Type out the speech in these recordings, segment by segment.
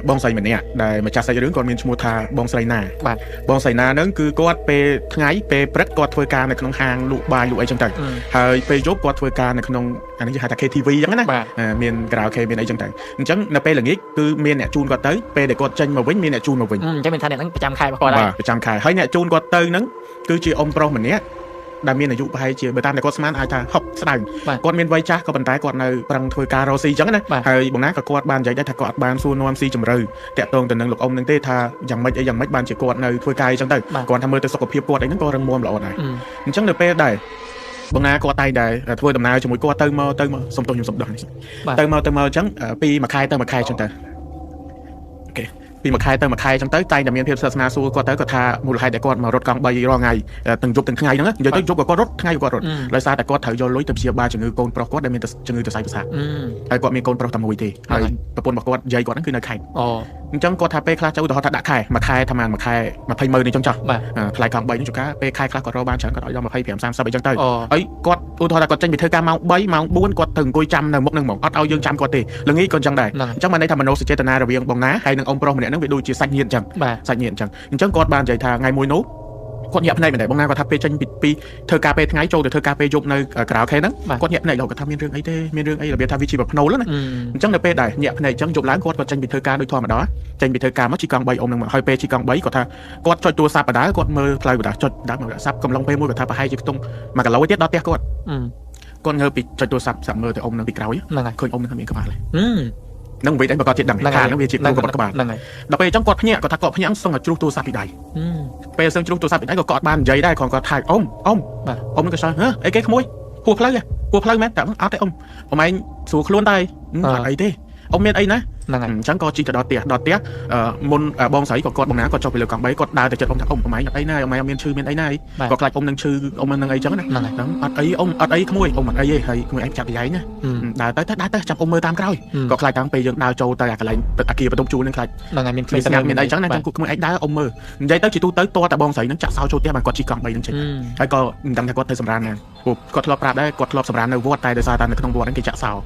បងស្រីម្នាក់ដែលម្ចាស់សាច់រឿងគាត់មានឈ្មោះថាបងស្រីណាបាទបងស្រីណាហ្នឹងគឺគាត់ពេលថ្ងៃពេលព្រឹកគាត់ធ្វើការនៅក្នុងហាងលក់បាយលក់អីចឹងទៅហើយពេលយប់គាត់ធ្វើការនៅក្នុងអានេះគេហៅថា KTV ចឹងណាមាន karaoke មានអីចឹងទៅអញ្ចឹងនៅពេលល្ងាចគឺមានអ្នកជូនគាត់ទៅពេលដែលគាត់ចេញមកវិញមានអ្នកជូនមកវិញអញ្ចឹងមានថាអ្នកហ្នឹងប្រចាំខែរបស់គាត់ដែរប្រចាំខែហើយអ្នកជូនគាត់ទៅហ្នឹងគឺជាអ៊ំប្រុសម្នាក់ដែលមានអាយុប្រហែលជាបើតាមតែគាត់ស្មានអាចថា60ស្ដៅគាត់មានវ័យចាស់ក៏ប៉ុន្តែគាត់នៅប្រឹងធ្វើការរកស៊ីអញ្ចឹងណាហើយបងណាក៏គាត់បាននិយាយដែរថាគាត់អត់បានសួរនាំស៊ីជម្រៅតាក់ទងទៅនឹងលោកអ៊ំនឹងទេថាយ៉ាងម៉េចអីយ៉ាងម៉េចបានជាគាត់នៅធ្វើការអីចឹងទៅគាត់ថាមើលទៅសុខភាពគាត់អីហ្នឹងក៏រឹងមាំល្អដែរអញ្ចឹងនៅពេលដែរបងណាគាត់តែងតែធ្វើដំណើរជាមួយគាត់ទៅមកសុំទោសខ្ញុំសុំដោះនេះទៅមកអញ្ចឹងពីមួយខែទៅមួយខែអញ្ចឹងទៅអូខេពីមួយខែទៅមួយខែអញ្ចឹងទៅតែងតែមានភាពសាសនាសួរគាត់ទៅគាត់ថាមូលហេតុដែលគាត់មករត់កង់3រាល់ថ្ងៃទាំងយប់ទាំងថ្ងៃហ្នឹងនិយាយទៅយប់ក៏គាត់រត់ថ្ងៃក៏គាត់រត់ដោយសារតែគាត់ត្រូវយកលុយទៅព្យាបាលជំងឺកូនប្រុសគាត់ដែលមានជំងឺសរសៃប្រសាទហើយគាត់មានកូនប្រុសតែមួយទេហើយប្រពន្ធរបស់គាត់យាយគាត់ហ្នឹងគឺនៅខេត្តអញ្ចឹងគាត់ថាពេលខ្លះចូលឧទាហរណ៍ថាដាក់ខែមួយខែថាមួយខែ200000នេះចុងចោះថ្លៃកង់3នេះចុះការពេលខែខ្លះគាត់រកបានច្រើនគាត់ឲ្យដល់25 30អីចឹងទៅហើយគាត់ឧទាហរណ៍ថាគាត់ចេញពីធ្វើការម៉ោង3ម៉ោង4គាត់ទៅអង្គុយចាំនៅមុខហ្នឹងហ្មងអត់ឲ្យយើងចាំគាត់ទេល្ងាចក៏អញ្ចឹងដែរអញ្ចឹងបានន័យថាមនោសញ្ចេតនារវាងបងណាហើយនឹងអ៊ំប្រុសម្នាក់ហ្នឹងវាដូចជាសាច់ញាតិអញ្ចឹងសាច់ញាតិអញ្ចឹងគាត់បាននិយាយថាថ្ងៃមួយនោះគាត់ញាក់ភ្នែកមែនទេបងណាគាត់ថាពេលចេញពីធ្វើការពេលថ្ងៃចូលទៅធ្វើការពេលយប់នៅក្រៅខេហ្នឹងគាត់ញាក់ភ្នែកលោកគាត់ថាមានរឿងអីទេមានរឿងអីរបៀបថាវាជាប្រផ្នូលណាអញ្ចឹងនៅពេលដែលញាក់ភ្នែកអញ្ចឹងយប់ឡើងគាត់ចេញពីធ្វើការដូចធម្មតាចេញពីធ្វើការមកជិះកង់3អ៊ំហ្នឹងមកហើយពេលជិះកង់3គាត់ថាគាត់ចុចទូរស័ព្ទបដាគាត់មើលផ្លូវបដាចុចដាក់មកសាប់កំឡុងពេលមួយគាត់ថាប្រហែលជាខ្ទង់1គីឡូទៀតដល់ផ្ទះគាត់ងើបពីចុចទូរស័ព្ទសាប់មើលទៅអ៊ំហ្នឹងពីក្រោយឃើញអ៊ំហ្នឹងមានក្បាលហ្នឹងវិញតែគាត់ជិះដឹងថាហ្នឹងវាជាគូក្បាលហ្នឹងហើយដល់ពេលអញ្ចឹងគាត់ភ្ញាក់គាត់ថាគាត់ភ្ញាក់សឹងតែជ្រុះទូរស័ព្ទពីដៃពេលសឹងជ្រុះទូរស័ព្ទពីដៃក៏គាត់បាននិយាយដែរគាត់ថាអ៊ំហ្នឹងក៏ឆ្លើយហ៎អីគេក្មួយហួសផ្លូវមែនតែអត់ទេអ៊ំឯងស្រួលខ្លួនតែអត់អីទេអ៊ំមានអីណាហ្នឹងហើយអញ្ចឹងក៏ជិះទៅដល់ផ្ទះមុនបងស្រីក៏គាត់បងណាគាត់ចុះពីលើកង់3គាត់ដើរទៅចិត្តអ៊ំថាអ៊ំឯងអត់អីណាអ៊ំឯងមានឈឺមានអីណាអីគាត់ខ្លាចអ៊ំនឹងឈឺអ៊ំនឹងអីចឹងណាហ្នឹងអត់អីអ៊ំអត់អីក្មួយអ៊ំអត់អីទេហើយក្មួយឯងចាប់យ៉ៃណាដើរទៅចាប់អ៊ំមើលតាមក្រោយក៏ខ្លាចតាំងពេលយើងដើរចូលទៅអាកន្លែងអាគារបន្ទប់ជួលនឹងខ្លាចហ្នឹងហើយមានគ្មានស្ងាត់មានអីចឹងណាចាំក្មួយឯងដើរអ៊ំមើលនិយាយទៅជាទូទៅតតែបងស្រីនឹងចាក់សោចូលផ្ទះបានគាត់ជិះកង់3នឹងចេញហើយក៏មិនដឹងថាគាត់ទៅសម្រានណាគាត់ធ្លាប់ប្រាប់ដែរគាត់ធ្លាប់សម្រាននៅវត្តតែដោយសារតែនៅក្នុងវត្តហ្នឹងគេចាក់សោ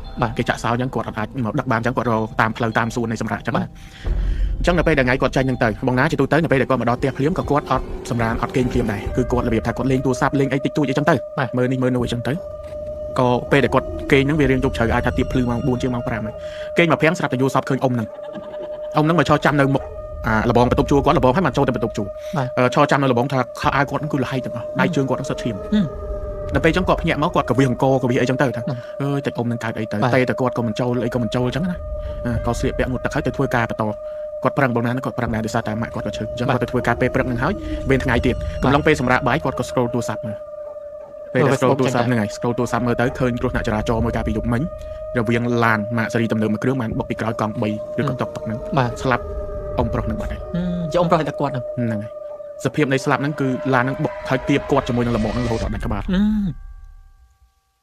អញ្ចឹងគាត់អាចមកដឹកបានអញ្ចឹងគាត់រកតាមផ្លូវតាមសួននៃសម្រាប់អញ្ចឹងនៅពេលដែលថ្ងៃគាត់ចាញ់ហ្នឹងទៅបងណាជាទូទៅនៅពេលដែលគាត់មកដល់ផ្ទះភ្លាមក៏គាត់អត់សម្រានអត់គេងភ្លាមដែរគឺគាត់របៀបថាគាត់លេងទូរស័ព្ទលេងអីតិចតួចអីចឹងទៅមើលនេះមើលនោះអីចឹងទៅក៏ពេលដែលគាត់គេងហ្នឹងវារៀងយប់ជ្រៅអាចថាទៀបភ្លឺម៉ោង4ជាងម៉ោង5ហើយគេងមកព្រាំងស្រាប់តែយល់សពឃើញអ៊ំហ្នឹងមកឈរចាំនៅមុខលបងបន្ទប់ជួលគាត់លបងហើយមកចូលទៅបន្ទប់ជួលឈរចាំនៅលបងថាខោអាវគាត់ហ្នឹងគឺលហៃទាំងអស់ដៃជើងគាត់ហ្នឹងសុទ្ធឈាមដល់ពេលអញ្ចឹងគាត់ភ្ញាក់មកគាត់ក៏វាអង្គក៏វាអីចឹងទៅថាអើយតែអ៊ំនឹងកើតអីទៅតែគាត់ក៏មិនចូលអីក៏មិនចូលអញ្ចឹងណាក៏ស្លៀកពាក់ងូតទឹកហើយទៅធ្វើការបន្តគាត់ប្រឹងបងណាគាត់ប្រឹងដែរដោយសារតែម៉ាក់គាត់ក៏ឈឺអញ្ចឹងគាត់ទៅធ្វើការពេលព្រឹកនឹងហើយវេនថ្ងៃទៀតកំឡុងពេលសម្រាប់បាយគាត់ក៏ scroll ទូរស័ព្ទមើលពេលដែល scroll ទូរស័ព្ទហ្នឹងហើយ scroll ទូរស័ព្ទមើលទៅឃើញគ្រោះថ្នាក់ចរាចរណ៍មួយកាលពីយប់មិញរវាងឡានម៉ាកស៊េរីទំនើបមួយគ្រឿងបានបុកពីក្រោយកង់3ឬក៏តុកហ្នឹងស្លាប់អ៊ំប្រុសនឹងបាត់ហើយជាអ៊ំប្រុសតែគាត់ហ្នឹងហើយសភាពនៃស្លាប់ហ្នឹងគឺឡានហ្នឹងបុកហើយទៀបគាត់ជាមួយនឹងលំមកហ្នឹងរហូតដល់ដាច់ក្បាល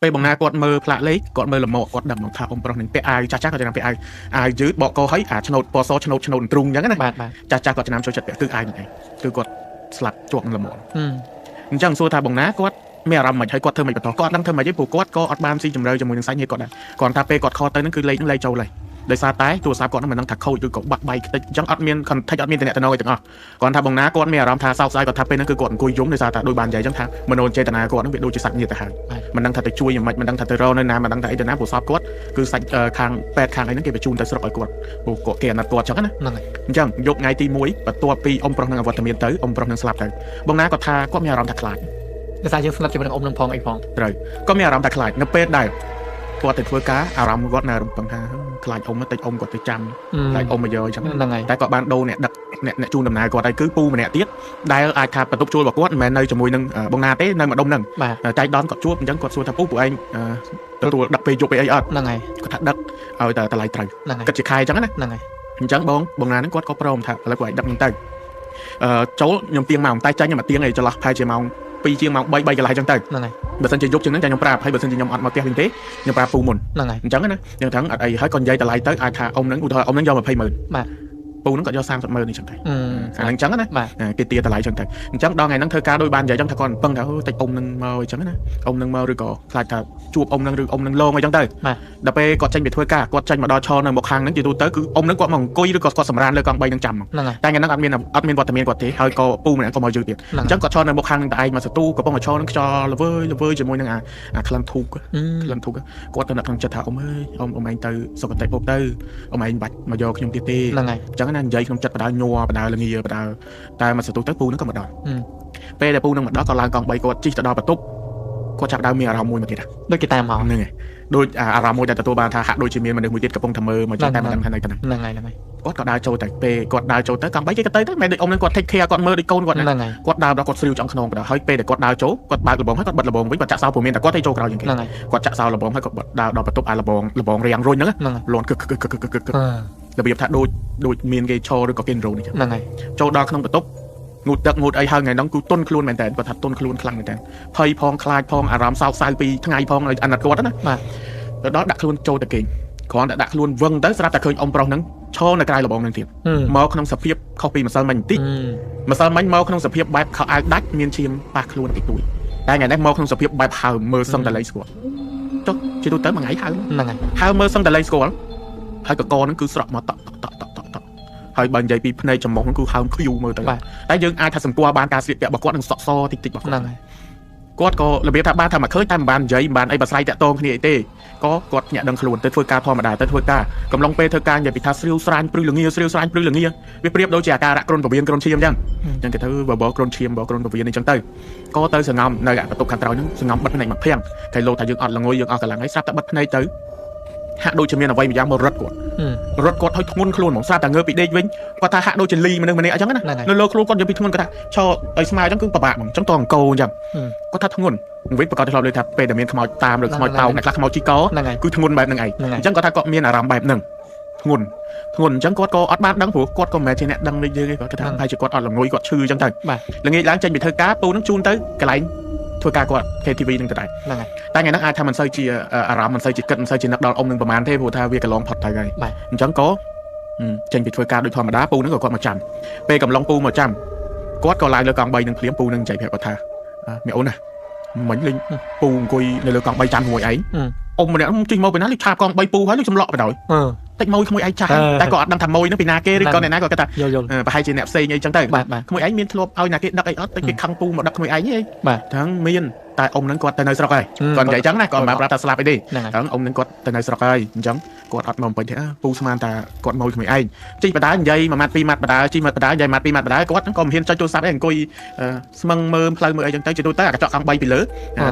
ពេលបងណាគាត់មើលផ្លាកលេខគាត់មើលលមកគាត់ដឹងថាអ៊ំប្រុសនឹងពាក់អាវចាស់គាត់ចំណាំពាក់អាវយឺតបកកហើយអាឆ្នោតពណ៌សឆ្នោតទ្រូងអញ្ចឹងណាចាស់គាត់ចំណាំចូលចិត្តពាក់គឺអាវហ្នឹងឯងគឺគាត់ស្លាប់ជាប់នឹងលមកអញ្ចឹងសួរថាបងណាគាត់មានអារម្មណ៍មិនហើយគាត់ធ្វើមិនបន្តគាត់ដឹងធ្វើមិនទេព្រោះគាត់ក៏អត់បានស៊ីជម្រៅជាមួយនឹងសាច់ញាតិគាត់ដែរគាត់ថាពេលគាត់ខលទៅហ្នឹងគឺលេខហ្នឹងលេខចូលហើយដោយសារតែទូរស័ព្ទគាត់ហ្នឹងមិនដឹងថាខូចឬក៏បាក់បែកខ្ទេចអញ្ចឹងអត់មាន contact អត់មានតំណែងអីទាំងអស់គាត់ថាបងណាគាត់មានអារម្មណ៍ថាសោកស្ដាយគាត់ថាពេលហ្នឹងគឺគាត់អង្គុយយំដោយសារតែដូចបាននិយាយអញ្ចឹងថាមនោចេតនាគាត់ហ្នឹងវាដូចជាសាច់ញាតិទៅហើយមិនដឹងថាទៅជួយយ៉ាងម៉េចមិនដឹងថាទៅរកនៅណាមិនដឹងថាអីទៅណាព្រោះសពគាត់គឺសាច់ខាងពេទ្យខាងអីហ្នឹងគេបញ្ជូនទៅស្រុកឲ្យគាត់ព្រោះគាត់គេអាណិតគាត់អញ្ចឹងណាអញ្ចឹងយកថ្ងៃទី1បន្ទាប់ពីអ៊ំប្រុសនឹងអវត្តមានទៅអ៊ំប្រុសនឹងស្លាប់ទៅបងណាគាត់ថាគាត់មានអារម្មណ៍ថាខ្លាចដោយសារយើងស្លាប់ជាមួយនឹងអ៊ំនឹងផងអីផងត្រូវគាត់មានអារម្មណ៍ថាខ្លាចនៅពេលដែលគាត់ទៅធ្វើការអារម្មណ៍គាត់នៅរំពឹងថាខ្លាចអ៊ំតិចអ៊ំគាត់ទៅចាំខ្លាចអ៊ំមកយកអញ្ចឹងហ្នឹងហើយតែគាត់បានដូរអ្នកដឹកអ្នកជូនដំណើរគាត់ហើយគឺពូម្នាក់ទៀតដែលអាចថាបន្ទប់ជួលរបស់គាត់មិនមែននៅជាមួយនឹងបងណាទេនៅម្ដុំហ្នឹងចៃដនគាត់ជួបអញ្ចឹងគាត់សួរថាពូឯងទទួលដឹកពេលយប់ពេលអីអត់ហ្នឹងហើយគាត់ថាដឹកឲ្យតែតម្លៃត្រូវគិតជាខែអញ្ចឹងណាហ្នឹងហើយអញ្ចឹងបងណាហ្នឹងគាត់ក៏ព្រមថាឥឡូវគាត់ឯងដឹកហ្នឹងទៅចូលខ្ញុំទៀងម៉ោងតែចាញ់ខ្ញុំមកទៀងឯងចន្លោះផែជាម៉ោង2ជាងម៉ោង3 3កន្លះអញ្ចឹងទៅហ្នឹងហើយបើសិនជាយប់ជាងហ្នឹងចាខ្ញុំប្រាប់ហើយបើសិនជាខ្ញុំអត់មកផ្ទះវិញទេខ្ញុំប្រាប់ពូមុនហ្នឹងហើយអញ្ចឹងណាខ្ញុំថាអត់អីហើយក៏និយាយតម្លៃទៅអាចថាអ៊ំហ្នឹងឧទាហរណ៍អ៊ំហ្នឹងយក20,000បាទ ពូហ្នឹងគាត់យក30ម៉ឺននេះចឹងទៅអាហ្នឹងចឹងណា បាទ គេទាតម្លៃចឹងទៅអញ្ចឹងដល់ថ្ងៃហ្នឹងធ្វើការដោយបាននិយាយចឹងថាគាត់ពឹងថាតិចអ៊ំនឹងមកអញ្ចឹងណាអ៊ំនឹងមកឬក៏ខ្លាចថាជួបអ៊ំនឹងឬអ៊ំនឹងលងអីចឹងទៅដល់ពេលគាត់ចេញពីធ្វើការគាត់ចេញមកដល់ឈរនៅមុខខាងហ្នឹងជាទូទៅគឺអ៊ំនឹងគាត់មកអង្គុយឬក៏គាត់សម្រានលើកង់3នឹងចាំតែថ្ងៃហ្នឹងអត់មានវត្តមានគាត់ទេហើយក៏ពូម្នាក់ក៏មកយឺតទៀតអញ្ចឹងគាត់ឈរនៅមុខខាងហ្នឹងតែឯងមកសតូកំពុងតែឈរនឹងខ្យល់ល្វើយជាមួយនឹងអាក្លិនធូបគាត់ទៅនៅក្នុងចិត្តថាអ៊ំអើយអ៊ំឯងទៅសុគតិភពទៅអ៊ំឯងបាច់មកយកខ្ញុំទៀតទេអញ្ចឹងណានិយាយក្នុងចិត្តបដាញ័របដាលងាបដាតែមកសតូទៅពូហ្នឹងក៏មកដល់ពេលដែលពូនឹងមកដល់ក៏ឡើងកង់3គាត់ជិះទៅដល់បន្ទប់គាត់ចាប់ដើមមានអារម្មណ៍មួយមកទៀតដូចគេតាមមកហ្នឹងហើយដូចអារម្មណ៍មួយដែលទទួលបានថាហាក់ដូចជាមានមនុស្សមួយទៀតកំពុងតែមើលមកចិត្តតែមិនដឹងថានៅទៅហ្នឹងហើយគាត់ក៏ដើរចូលទៅពេលគាត់ដើរចូលទៅកង់3គេក៏ទៅតែមិនដូចអ៊ំនឹងគាត់ take care គាត់មើលដូចកូនគាត់ហ្នឹងគាត់ដើរដល់គាត់ស្រីវចង់ខ្នងបណ្ដោយហើយពេលដែលគាត់ដើរចូលគាត់បើកលបងហើយគាត់បិទលបងវិញគាត់ចាក់សោព្រមានតែគាត់ទៅចូលក្រោយជាងគេគាត់ចាក់សោលបងហើយគាត់ដើរដល់បន្ទប់អាលបងរាំងរុញហ្នឹងលន់គឹករបៀបថាដូចមានគេឈរឬក៏គេរោនេះចឹងហ្នឹងហើយចូលដល់ក្នុងបន្ទប់ងូតទឹកងូតអីហើយថ្ងៃហ្នឹងគឺទុនខ្លួនមែនតើគាត់ថាទុនខ្លួនខ្លាំងមែនតើភ័យផងខ្លាចផងអារម្មណ៍សោកសៅពីថ្ងៃផងអាណិតគាត់ណាបាទទៅដល់ដាក់ខ្លួនចូលទៅគេងគ្រាន់តែដាក់ខ្លួនវឹងទៅស្រាប់តែឃើញអ៊ំប្រុសហ្នឹងឈរនៅក្រៅលបងហ្នឹងទៀតមកក្នុងសភាពខុសពីម្សិលមិញបន្តិចម្សិលមិញមកក្នុងសភាពបែបខោអាវដាច់មានឈាមប៉ះខ្លួនតិចតួចតែថ្ងៃនេះមកក្នុងសភាពបែបហើមមើលសឹងតែលេងស្គាល់ចុះជាទូទៅមួយថ្ងៃហើមហ្នឹងហើយហើមមើលសឹងតែលេងស្គាល់ហើយកកហ្នឹងគឺស្រក់មកតក់ហើយបើនិយាយពីភ្នែកច្រមុះហ្នឹងគឺហើមខ្យូមើលទៅតែយើងអាចថាសម្គាល់បានការស្លៀកពាក់របស់គាត់នឹងសក់សតិចរបស់ហ្នឹងហើយគាត់ក៏របៀបថាបានថាមកឃើញតែមិនបាននិយាយមិនបានអីបើស្រ័យតាក់ទងគ្នាអីទេក៏គាត់ញាក់ដឹងខ្លួនទៅធ្វើការធម្មតាទៅធ្វើការកំឡុងពេលធ្វើការនិយាយពីថាស្រាវស្រាញព្រឺល្ងាវាប្រៀបដូចជាអាការៈគ្រុនពវៀនគ្រុនឈាមអញ្ចឹងគេទៅបបគ្រុនឈាមបបគ្រុនពវៀនអញ្ចឹងទៅក៏ទៅសង្ងំនៅបន្ទប់ខាងក្រោយហ្នឹងសង្ងំបិទភ្នែកមកភាំងគេលោថាយើងអត់ល្ងុយយើងអស់កម្លាំងហើយស្រាប់តែបិទភ្នែកទៅហាក់ដូចជាមានអ្វីមួយយ៉ាងមករត់គាត់ឲ្យធ្ងន់ខ្លួនហ្មងស្រាប់តែងើបពីដេកវិញគាត់ថាហាក់ដូចជាលីមនុស្សម្នាក់អញ្ចឹងណានៅលើខ្លួនគាត់និយាយពីធ្ងន់គាត់ថាឈរឲ្យស្មើអញ្ចឹងគឺពិបាកហ្មងអញ្ចឹងតអង្គអញ្ចឹងគាត់ថាធ្ងន់វិញប្រកាសធ្លាប់លើថាពេលដែលមានខ្មោចតាមឬខ្មោចតោងអ្នកខ្លះខ្មោចជីកគឺធ្ងន់បែបហ្នឹងឯងអញ្ចឹងគាត់ថាគាត់មានអារម្មណ៍បែបហ្នឹងធ្ងន់អញ្ចឹងគាត់ក៏អត់បានដឹងព្រោះគាត់ក៏មិនមែនជាអ្នកដឹងដូចយើងទេគាត់ថាហើយជាគាត់អត់ល្ងុយគាត់ឈឺអញ្ចឹងទៅល្ងាចឡើងចេញពីធ្វើការពូនឹងជូនទៅកន្លែងធ្វើការគាត់ KTV នឹងទៅដែរហ្នឹងហើយតែថ្ងៃហ្នឹងអាចថាមិនសូវជាអារម្មណ៍មិនសូវជាគិតមិនសូវជានឹកដល់អ៊ំនឹងប្រហែលទេព្រោះថាវាកន្លងផុតទៅហើយអញ្ចឹងក៏ចេញពីធ្វើការដូចធម្មតាពូនឹងក៏គាត់មកចាំពេលកំឡុងពូមកចាំគាត់ក៏ឡើងលើកង់3នឹងភ្លាមពូនឹងនិយាយប្រាប់គាត់ថាមីអូនណាមិញលេងពូអង្គុយនៅលើកង់3ចាំជាមួយឯងអ៊ំម្នាក់ជិះមកពីណាលេងឆាបកង់3ពូហើយលេងចម្លក់បដ ாய் តិចម៉ួយក្មួយឯងចាស់តែក៏អត់ដឹងថាម៉ួយហ្នឹងពីណាគេឬក៏អ្នកណាក៏គាត់ថាប្រហែលជាអ្នកផ្សេងអីចឹងទៅក្មួយឯងមានធ្លាប់ឲ្យណាគេដឹកអីអត់តែគេខឹងពូមកដឹកក្មួយឯងហីហ្នឹងមានតែអ៊ំហ្នឹងគាត់ទៅនៅស្រុកហើយគាត់និយាយចឹងណាគាត់មិនប្រាប់ថាស្លាប់អីទេហ្នឹងអ៊ំហ្នឹងគាត់ទៅនៅស្រុកហើយអញ្ចឹងគាត់អត់មកពេញទេពូស្មានតែគាត់ម៉ួយក្មួយឯងជីបដានិយាយមួយម៉ាត់ពីរម៉ាត់បដាជីម៉ាត់បដានិយាយម៉ាត់ពីរម៉ាត់បដាគាត់ក៏មិនហ៊ានចុចទូរស័ព្ទឯងអង្គុយស្មឹងមើលផ្លូវមើលអីចឹងទៅជាទូទៅអាកញ្ចក់កង់3ពីលើ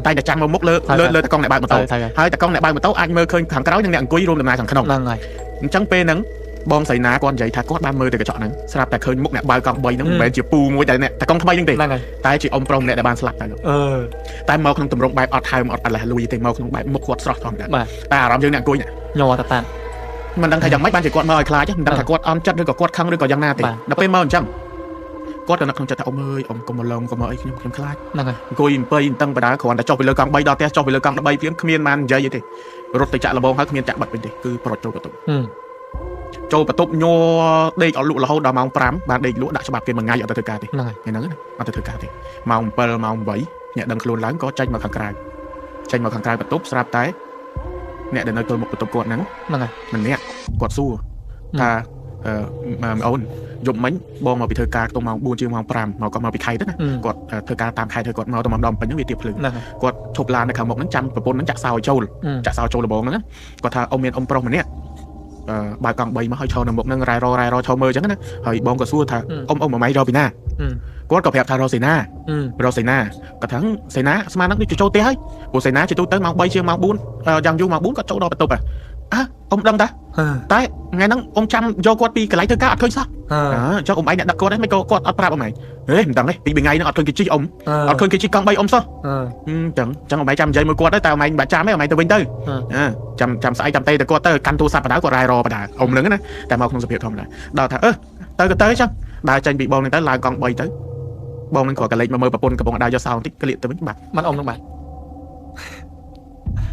តែតែចាំមកមុខលើតកង់អ្នកបើកម៉ូតូហើយតកង់អ្នកបើកម៉ូតូអាចមើលឃើញខាងក្រោយនិងអ្នកអង្គុយរួមដំណើរខាងក្នុងហ្នឹងហើយអញ្ចឹងពេលហ្នឹងបងសៃណាគាត់និយាយថាគាត់បានមើលទៅកញ្ចក់ហ្នឹងស្រាប់តែឃើញមុខអ្នកបើកកង់3ហ្នឹងមិនមែនជាពូមួយតែអ្នកតកង់ថ្មីហ្នឹងទេតែជាអ៊ំប្រុសម្នាក់ដែលបានស្លាប់ទៅតែមកក្នុងទម្រង់បែបអត់ហើមអត់អត់លះលួយទេមកក្នុងបែបមុខគាត់ស្រស់ធម្មតាតែអារម្មណ៍យើងអ្នកអង្គុយញ័រតាមិនដឹងថាយ៉ាងម៉េចបានជាគាត់មកឲ្យខ្លាចមិនដឹងថាគាត់អន់ចិត្តឬក៏គាត់ខឹងឬក៏យ៉ាងណាទេដល់ពេលមកអញ្ចឹងគាត់ក៏នឹកក្នុងចិត្តថាអ៊ំអើយអ៊ំកុំមកលងកុំមកអីខ្ញុំខ្លាចហ្នឹងហើយអង្គុយអំពើអ៊ីនតឹងបដាគ្រាន់តែចុះពីលើកង់3ដល់ផ្ទះចុះពីលើកង់13ព្រាមគ្មានបាននិយាយទេរត់ទៅចាក់លបងហើយគ្មានចាក់បាត់វិញទេគឺប្រត់ចូលបន្ទប់ញ័រដេកអត់លក់រហូតដល់ម៉ោង5បានដេកលក់ដាក់ច្បាប់គេមួយថ្ងៃអត់ទៅធ្វើការទេហ្នឹងហើយអត់ទៅធ្វើការទេម៉ោង7ម៉ោង8អ្នកដឹងខ្លួនឡើងក៏ចេញមកខាងក្រៅបន្ទប់ស្រាប់តែអ្នកដែលនៅទល់មុខបន្ទប់គាត់ហ្នឹងហើយម្នាក់គាត់សួរថាអូនយប់មិញបងមកពីធ្វើការខ្ទង់ម៉ោង4ជាងម៉ោង5មកគាត់មកពីខេត្តណាគាត់ធ្វើការតាមខេត្តគាត់មកទៅម្ដងពេញហ្នឹងវាទៀតភ្លឺគាត់ឈប់ឡាននៅខាងមុខហ្នឹងចាំប្រពន្ធហ្នឹងចាក់សោចូលលបងហ្នឹងគាត់ថាអ៊ំមានអ៊ំប្រុសម្នាក់បើកង់3មកឲ្យឈរនៅមុខហ្នឹងរ៉ែរឈរមើលអញ្ចឹងណាហើយបងក៏សួរថាអ៊ំម៉ៃរកពីណាគាត់ក៏ប្រាប់ថារកសេនាគាត់ថាសេនាស្មានហ្នឹងដូចចូលផ្ទះហើយព្រោះសេនាជាទូទៅម៉ោង3ជាងម៉ោង4យ៉ាងយូរម៉ោង4គាត់ចូលដល់បន្ទប់អ៊ំដឹងតាតែថ្ងៃហ្នឹងអ៊ំចាំយកគាត់ពីកន្លែងធ្វើការអត់ឃើញសោះចុះអ៊ំឯងអ្នកដឹកគាត់ហ្នឹងមិនក៏គាត់អត់ប្រាប់អ៊ំឯងមិនដឹងទេពីថ្ងៃហ្នឹងអត់ឃើញគេជីកអ៊ំអត់ឃើញគេជីកកង់3អ៊ំសោះចឹងអ៊ំឯងចាំនិយាយមួយគាត់ទៅតែអ៊ំឯងបាច់ចាំទេអ៊ំឯងទៅវិញទៅចាំស្អែកចាំតេទៅគាត់ទៅកាន់ទូរស័ព្ទបដាគាត់រ៉ែរបដាអ៊ំហ្នឹងណាតែមកក្នុងសភាពធម្មតាដល់ថាទៅចឹងដើរចេញពីបងហ្នឹងទៅឡើងកង់3ទៅបងហ្នឹងគាត់ក៏លេចមកមើលប្រពន្ធកំពុងដើរយកសោបន្តិចក្លៀកទៅវិញបាត់អ៊ំហ្នឹងបាត់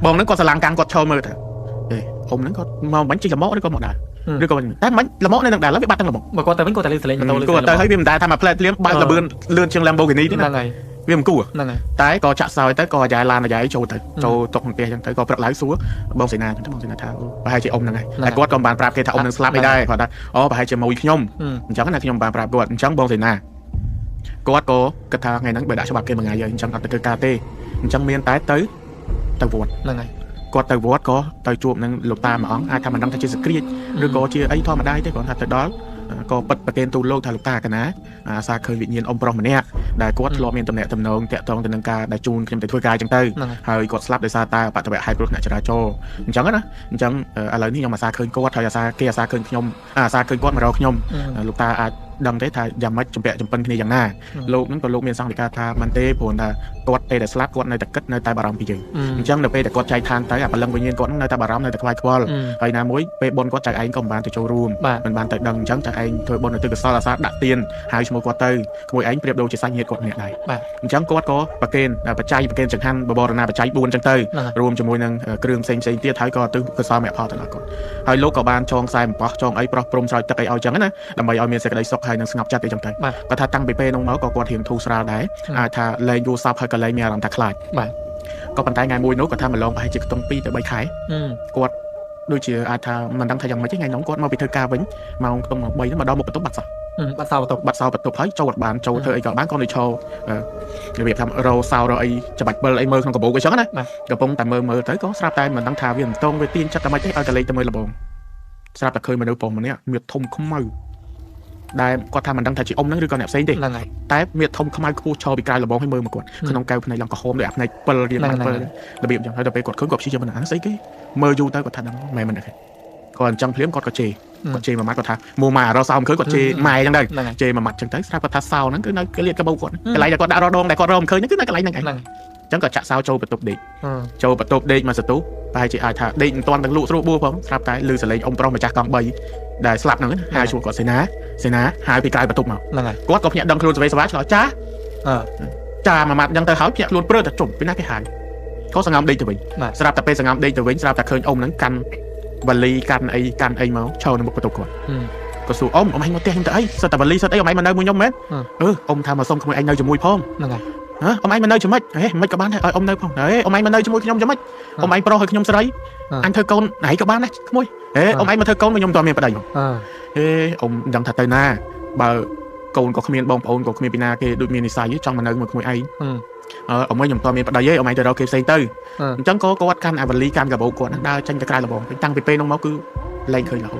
បងហ្នឹងគាត់ស្រឡាំងកាំងគាត់ឈរមើលទៅអ៊ំហ្នឹងគាត់មកបាញ់ជីកលមកឬក៏មកដើរ ឬក៏តែមិនល្មមនៅនឹងដែរឡើយវាបាត់ទាំងល្មម បើគាត់ទៅវិញគាត់តែលេងសលេងម៉ូតូលេង គាត់ទៅហើយវាមិនដែរថាមកផ្លែតលៀមបើកលបឿនលឿនជាង Lamborghini ទេណា ហ្នឹងហើយ វាមិនគួរ ហ្នឹងហើយ តែក៏ចាក់សោយទៅក៏អាយ៉ៃឡានអាយ៉ៃចូលទៅចូលតុកក្នុងផ្ទះអញ្ចឹងទៅក៏ព្រឹកឡើងសួរបងសេនាអញ្ចឹងបងសេនាថាប្រហែលជាអ៊ំហ្នឹងហើយតែគាត់ក៏មិនបានប្រាប់គេថាអ៊ំនឹងស្លាប់អីដែរគាត់ថាអូប្រហែលជាមួយខ្ញុំអញ្ចឹងណាខ្ញុំបានប្រាប់គាត់អញ្ចឹងបងសេនាគាត់ក៏គិតថាថ្ងៃហ្នឹងបើដាក់ច្បាប់គេមួយថ្ងៃហើយអញ្ចឹងអត់ទៅធ្វើការទេអញ្ចឹងមានតែទៅវត្ត ហ្នឹងហើយ គាត់ទៅវត្តក៏ទៅជួបនឹងលោកតាមួយអង្គអាចថាមិនដឹងថាជាសក្រាចឬក៏ជាអីធម្មតាទេគាត់ថាទៅដល់ក៏ប៉ិតប្រកេនទូលលោកថាលោកតាកណាអាសាឃើញវិញ្ញាណអ៊ំប្រុសម្នាក់ដែលគាត់ធ្លាប់មានតំណែងតំណងតាក់ទងទៅនឹងការដែលជូនខ្ញុំទៅធ្វើការអញ្ចឹងទៅហើយគាត់ស្លាប់ដោយសារតែបតវៈហេតុគ្រោះថ្នាក់ចរាចរណ៍អញ្ចឹងណាអញ្ចឹងឥឡូវនេះខ្ញុំអាសាឃើញគាត់ហើយអាសាគេអាសាឃើញខ្ញុំអាសាឃើញគាត់មករកខ្ញុំលោកតាអាចដឹងទេថាយ៉ាងម៉េចចម្ពាក់ចម្ពិនគ្នាយ៉ាងណាលោកនឹងក៏លោកមានសង្ឃវិការថាមិនទេព្រោះថាគាត់ពេលដែលស្លាប់គាត់នៅតែគិតនៅតែបារម្ភពីយើងអញ្ចឹងនៅពេលដែលគាត់ចែកឋានទៅអាបលឹងវិញ្ញាណគាត់នៅតែបារម្ភនៅតែខ្វាយខ្វល់ហើយណាមួយពេលបុណ្យគាត់ចៅឯងក៏មិនបានទៅចូលរួមមិនបានទៅដឹងអញ្ចឹងចៅឯងធ្វើបុណ្យនៅទិកសលអាសាដាក់ទៀនហៅឈ្មោះគាត់ទៅក្មួយឯងប្រៀបដូចជាសាច់ញាតិគាត់ម្នាក់ដែរអញ្ចឹងគាត់ក៏ប្រកេនបច្ច័យប្រកេនចង្ហាន់បបរណាបច្ច័យ4អញ្ចឹងទៅរួមជាមួយនឹងគ្រឿងផ្សេងទៀតហើយក៏ទៅកសលមគ្គផលទៅដល់គាត់ហើយលោកក៏បានចងខ្សែអំបោះចងអីប្រោះព្រំស្រោចទឹកអីឲ្យអញ្ចឹងណាដើម្បីឲ្យមានសេចក្តីសុខហើយនឹងស្ងប់ចិត្តអីចឹងទៅគាត់ថាតាំងពីពេលនោះមកក៏គាត់រៀងធូរស្រាលដែរអាចថាលែងយល់សពហើយក៏លែងមានអារម្មណ៍ថាខ្លាចក៏ប៉ុន្តែថ្ងៃមួយនោះគាត់ថាម្លងប្រហែលជាខ្ទង់2ទៅ3ខែគាត់ដូចជាអាចថាមិនដឹងថាយ៉ាងម៉េចទេថ្ងៃនោះគាត់មកពីធ្វើការវិញម៉ោងខ្ទង់3មកដល់មុខបន្ទប់បាត់សោះបាត់សោបន្ទប់ហើយចូលអត់បានចូលធ្វើអីក៏បានគាត់នៅឈររបៀបថារោសោរអីច្បាច់ពិលអីមើលក្នុងកាបូបអីចឹងណាកំពុងតែមើលទៅក៏ស្រាប់តែមិនដឹងថាវាមិនតងវាទៀងចិត្តតែមិនទេឲ្យតែលេងទៅមើលលបងស្រាប់តែឃើញមនុស្សប្រុសម្នាក់មានធំខ្មៅដែលគាត់ថាមិនដឹងថាជាអ៊ំហ្នឹងឬក៏អ្នកផ្សេងទេហ្នឹងហើយតែមានធំខ្មៅខ្ពស់ឈរពីក្រៅលបងឲ្យមើលមកគាត់ក្នុងកែវភ្នែកឡើងក្រហមដូចអាភ្នែកពិលរៀងឡើងពិលរបៀបអញ្ចឹងហើយដល់ពេលគាត់ឃើញគាត់ព្យាយាមមិនអាស្អីគេមើលយូរទៅគាត់ថាហ្នឹងម៉ែមិនដែរគាត់អញ្ចឹងភ្លាមគាត់ក៏ជេរមួយម៉ាត់គាត់ថាមួម៉ារសោមឃើញគាត់ជេរម៉ែអញ្ចឹងដែរជេរមួយម៉ាត់អញ្ចឹងទៅស្រាប់គាត់ថាសោហ្នឹងគឺនៅកលៀតកបោគាត់កន្លែងដែលគាត់ដាក់រដងដែលគាត់រកមិនឃើញហ្នឹងគឺនៅកន្លែងហ្នឹងឯងអញ្ចឹងក៏ចាក់សោចូលបន្ទប់ដេកចូលបន្ទប់ដេកមកសតុប្រហែលជាអាចថាដេកមិនទាន់ទាំងលក់ស្រួលបួសផងស្រាប់តែឮសលេងអ៊ំប្រុសម្ចាស់កង់3ដែលស្លាប់ហ្នឹងហៅឈ្មោះគាត់សេនាហៅពីក្រៅបន្ទប់មកហ្នឹងហើយគាត់ក៏ភ្ញាក់ដឹងខ្លួនសវេសវាឆ្លោះចាមួយម៉ាត់អញ្ចឹងទៅហើយភ្ញាក់ខ្លួនព្រឺតែជុំពីណាគេហៅក៏សង្ងំដេកទៅវិញស្រាប់តែពេលសង្ងំដេកទៅវិញស្រាប់តែឃើញអ៊ំហ្នឹងកាន់វ៉ាលីកាន់អីមកឈរនៅមុខបន្ទប់គាត់ក៏សួរអ៊ំឯងមកផ្ទះខ្ញុំទៅអីសិតតែវ៉ាលីសិតអីអ៊ំឯងមកនៅមួយខ្ញុំមែនអ៊ំថាមកសុំក្មួយឯងនៅជាមួយផងហ្នឹងហើយអ៊ំឯងមកនៅជាមួយហេមិនក៏បានដែរឲ្យអ៊ំនៅផងហេអ៊ំឯងមកនៅជាមួយខ្ញុំជាមួយអ៊ំឯងប្រុសឲ្យខ្ញុំស្រីអញធ្វើកូនឯងក៏បានដែរក្មួយហេអ៊ំឯងមកធ្វើកូនមកខ្ញុំតើមានប្តីហេអ៊ំដឹងថាទៅណាបើកូនក៏គ្មានបងប្អូនក៏គ្មានពីណាគេដូចមាននិស័យចង់មកនៅមួយក្មួយឯងអ៊ំខ្ញុំតើមានប្តីទេអ៊ំឯងទៅរកគេផ្សេងទៅអញ្ចឹងក៏គាត់កាន់អាវ៉ាលីកាន់កាបូបគាត់ដើរចេញទៅក្រៅលបងតាំងពីពេលនោះមកគឺលែងឃើញរហូត